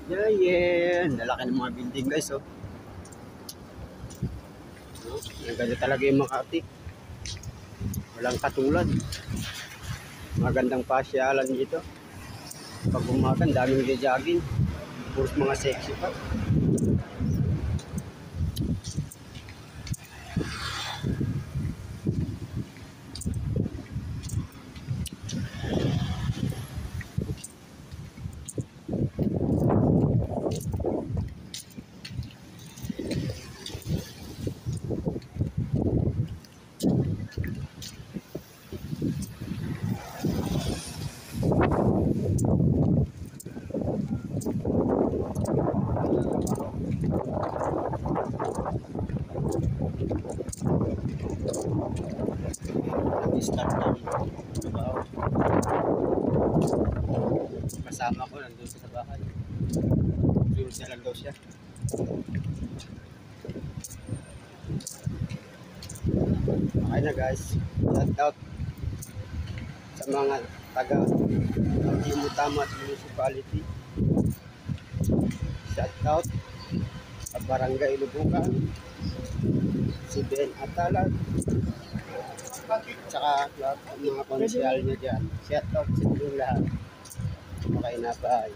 Yan. Lalaki ng mga building guys, oh. No? Ang ganda talaga yung Makati. Walang katulad. Magandang pasyalan dito. Pag umaga, daming jogging. Puros mga sexy pa. Nag-start ng trabaho. Kasama ko nandun sa bahay. Jules na lang daw siya. Okay na guys. Shout out sa mga taga Timutamat Municipality. Shout out sa Barangay Lubukan, si Ben Atalag, tsaka lahat ng mga konsyal niya dyan. Shout out sa inyong lahat. Okay na, bye.